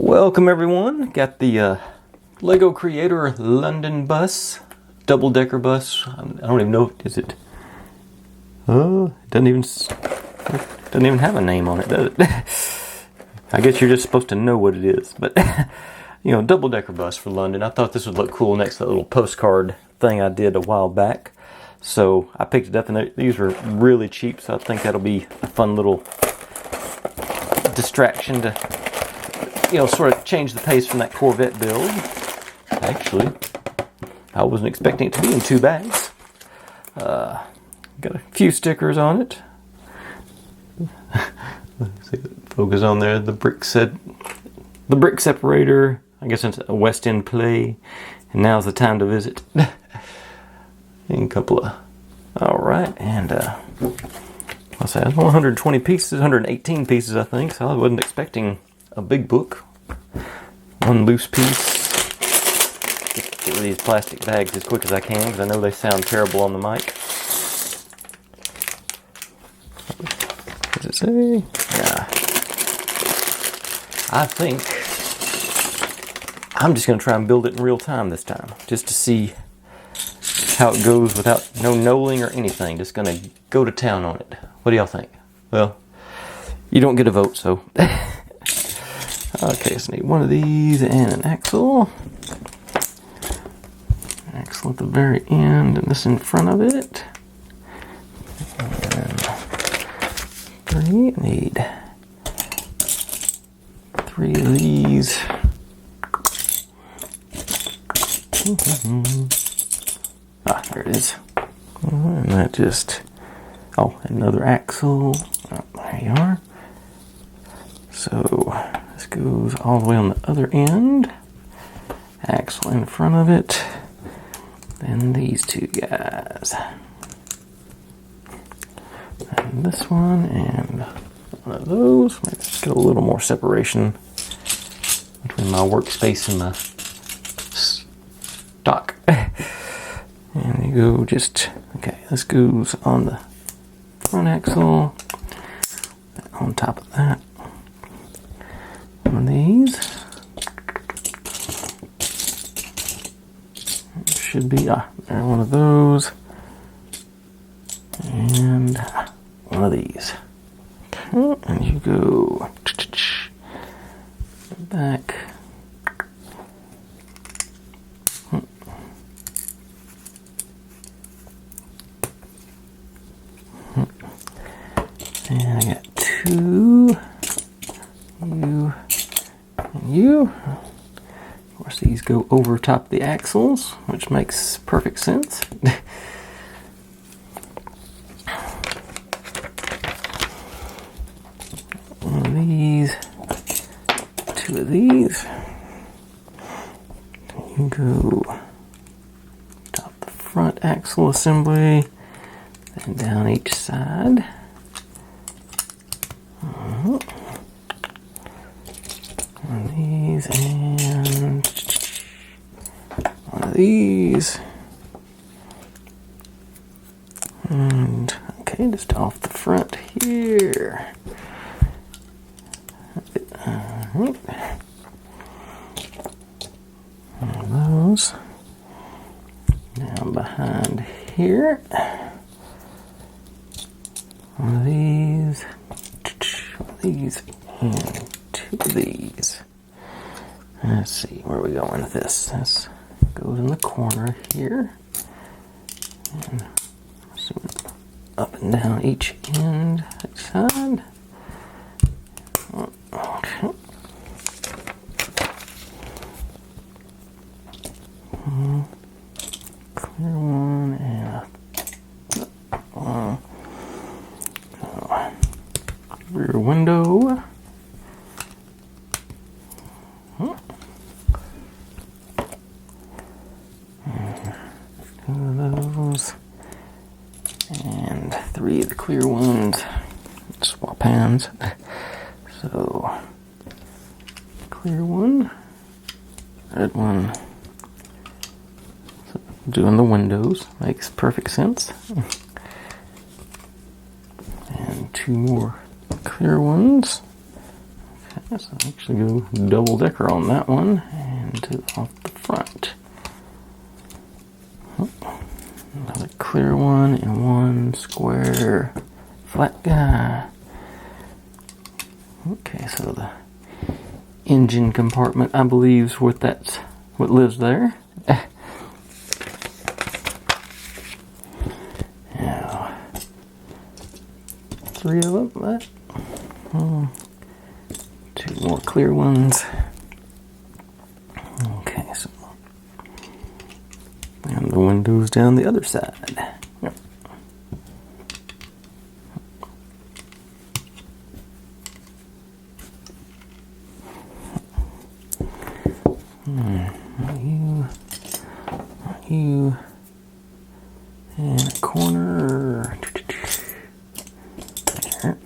Welcome everyone. Got the Lego Creator London bus, double-decker bus. I don't even know, is it? It doesn't even have a name on it, does it? I guess you're just supposed to know what it is, but you know, double-decker bus for London. I thought this would look cool next to that little postcard thing I did a while back. So I picked it up, and these were really cheap, so I think that'll be a fun little distraction to, you know, sort of change the pace from that Corvette build. Actually, I wasn't expecting it to be in 2 bags. Got a few stickers on it. Let's see, focus on there. The brick separator. I guess it's a West End play. And now's the time to visit. And a couple of, all right, and what's that? 120 pieces, 118 pieces, I think. So I wasn't expecting a big book. One loose piece. Get rid of these plastic bags as quick as I can, because I know they sound terrible on the mic. What does it say? Yeah. I think I'm just going to try and build it in real time this time, just to see how it goes without no knolling or anything. Just going to go to town on it. What do y'all think? Well, you don't get a vote, so... Okay, so I need one of these and an axle. Axle at the very end, and this in front of it. And 3, I need 3 of these. There it is. And that just, another axle. There you are. So this goes all the way on the other end. Axle in front of it. Then these 2 guys. And this one and one of those. Let's get a little more separation between my workspace and my stock. And you go just, okay, this goes on the front axle. On top of that. One of these. Should be, there, one of those. And one of these. Okay, and you go back. And I got 2, you and you. Of course, these go over top of the axles, which makes perfect sense. One of these, 2 of these. You go top the front axle assembly, then down each side. One of these and one of these. And okay, just off the front here. One of those. Down behind here. One of these. One of these. And 2 of these. Let's see, where are we going with this? This goes in the corner here. And up and down each end, each side. Okay. Clear one and rear window. Two of those. And 3 of the clear ones. Swap hands. So, clear one. Red one. So, doing the windows. Makes perfect sense. And 2 more clear ones. Okay. Let's actually go double decker on that one and off the front. Another clear one and one square flat guy. Okay, so the engine compartment, I believe, is what lives there. Now, 3 of them. Two more clear ones. Okay, so and the windows down the other side. Yep. You and a corner. There.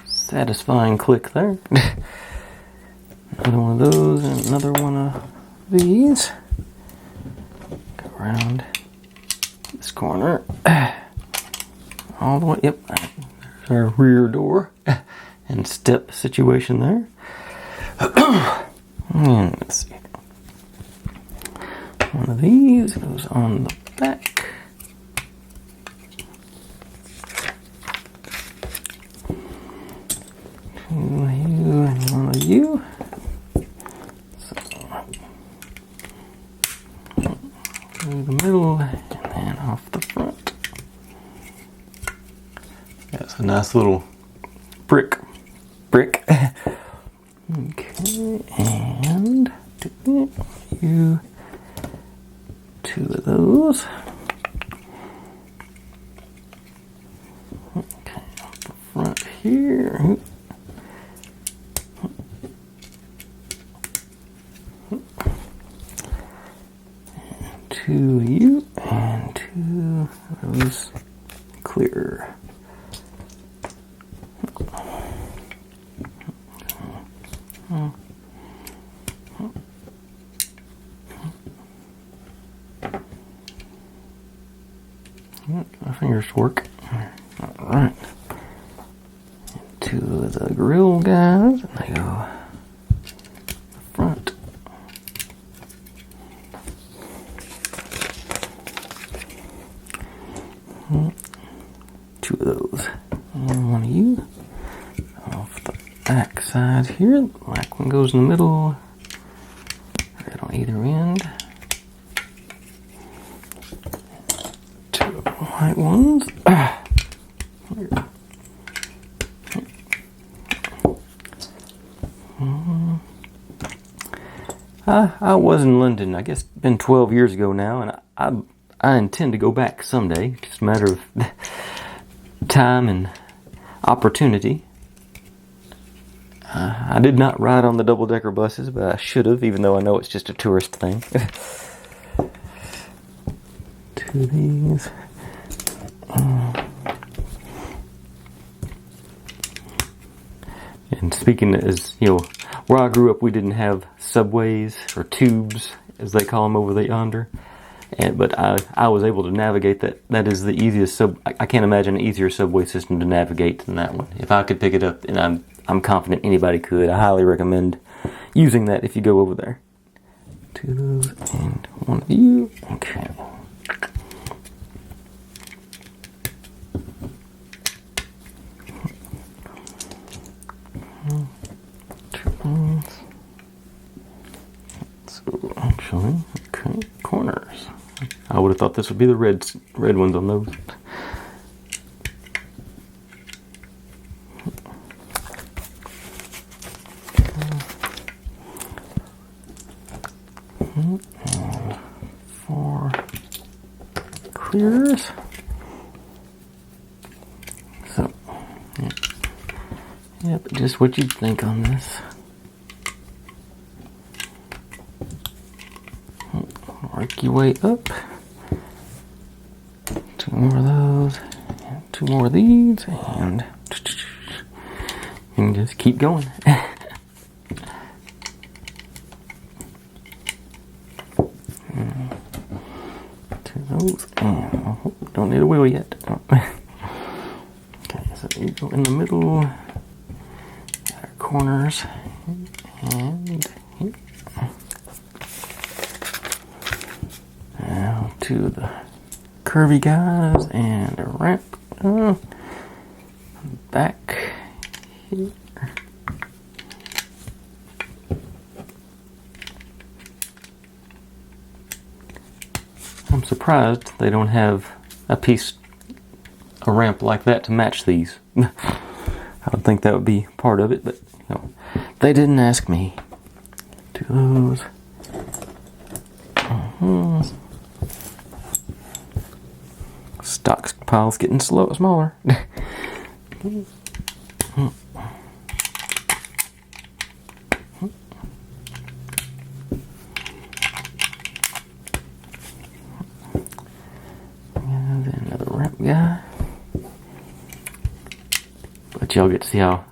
Satisfying click there. Another one of those and another one of these. Go around this corner. All the way, yep. There's our rear door and step situation there. And let's see. One of these goes on the back. You and one of you. So, through the middle and then off the front. That's a nice little brick. Okay, and you. 2 of those. Okay, up the front here. And 2 of you and 2 of those clear. My fingers work. Alright. 2 of the grill guys, and they go the front. Two of those. And one of you. Off the back side here. The black one goes in the middle. Red on either end. White ones. I was in London, I guess it's been 12 years ago now, and I intend to go back someday. Just a matter of time and opportunity. I did not ride on the double-decker buses, but I should have, even though I know it's just a tourist thing. 2 of these. And speaking as, where I grew up, we didn't have subways or tubes, as they call them over there yonder. But I was able to navigate that. That is the easiest I can't imagine an easier subway system to navigate than that one. If I could pick it up, and I'm confident anybody could, I highly recommend using that if you go over there. 2 of those and 1 of you. Okay. So actually, okay, corners. I would have thought this would be the red ones on those. And 4 clears. So, yep, just what you'd think on this. Work your way up. 2 more of those, and 2 more of these, and you can just keep going. need a wheel yet. Okay, so you go in the middle, our corners, and here. Now to the curvy guys and a ramp. Back here. I'm surprised they don't have a ramp like that to match these. I would think that would be part of it, but no, they didn't ask me. Do those. Stockpile's getting smaller. And then another ramp guy. But y'all get to see how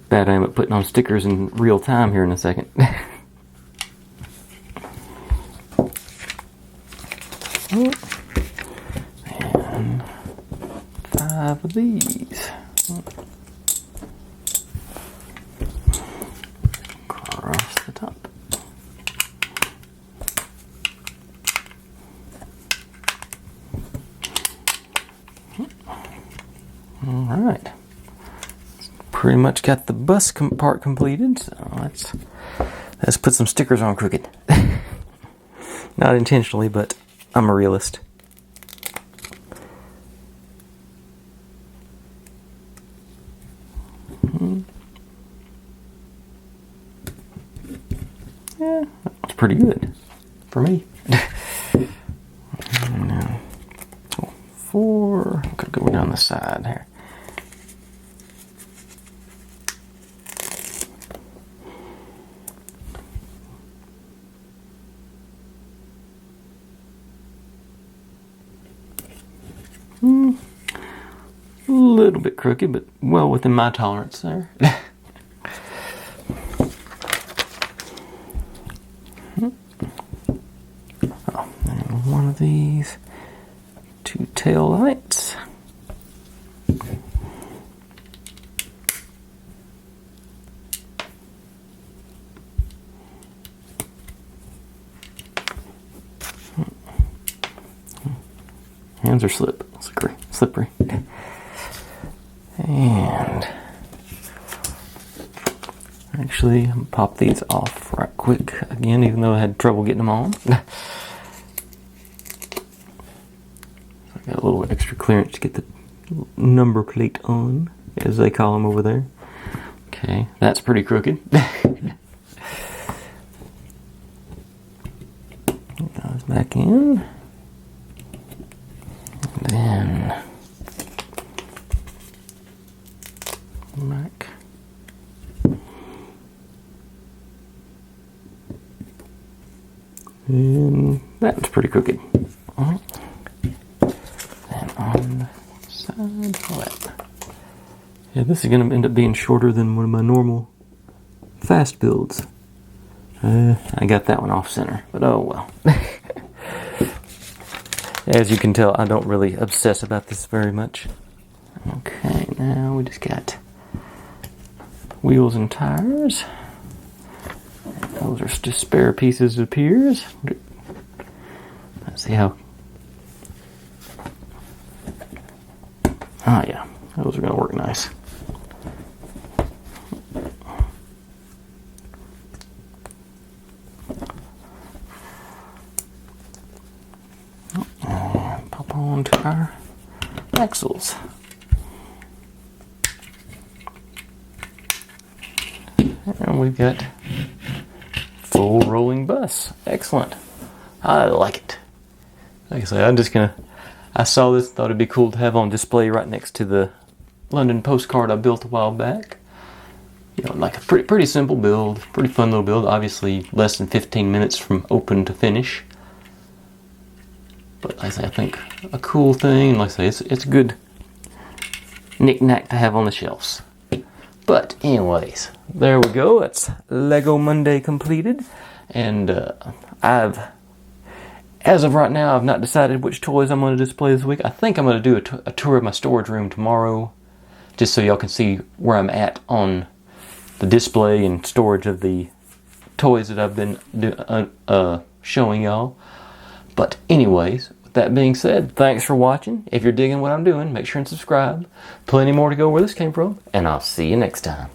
bad I am at putting on stickers in real time here in a second. And 5 of these. Across the top. Alright. Pretty much got the bus part completed, so let's put some stickers on Crooked. Not intentionally, but I'm a realist. Yeah, that's pretty good for me. Now, 4. I'm gonna go down the side here. A little bit crooked, but well within my tolerance there. Oh, and one of these 2 tail lights. Hands are slippery. And actually, pop these off right quick again, even though I had trouble getting them on. I got a little extra clearance to get the number plate on, as they call them over there. Okay, that's pretty crooked. Goes back in. Then back. And that's pretty crooked. Alright. And on the side flap. Yeah, this is going to end up being shorter than one of my normal fast builds. I got that one off center, but oh well. As you can tell, I don't really obsess about this very much. Okay, now we just got wheels and tires. Those are just spare pieces, it appears. Let's see how... Oh yeah, those are going to work nice. Pop onto our axles. And we've got full rolling bus. Excellent. I like it. Like I say, I saw this, thought it'd be cool to have on display right next to the London postcard I built a while back. You know, like a pretty simple build, pretty fun little build. Obviously less than 15 minutes from open to finish. But like I say, I think a cool thing, like I say, it's a good knick-knack to have on the shelves. But anyways, there we go. It's Lego Monday completed. And I've As of right now, I've not decided which toys I'm going to display this week. I think I'm going to do a tour of my storage room tomorrow, just so y'all can see where I'm at on the display and storage of the toys that I've been showing y'all. But anyways, with that being said, thanks for watching. If you're digging what I'm doing, make sure and subscribe. Plenty more to go where this came from, and I'll see you next time.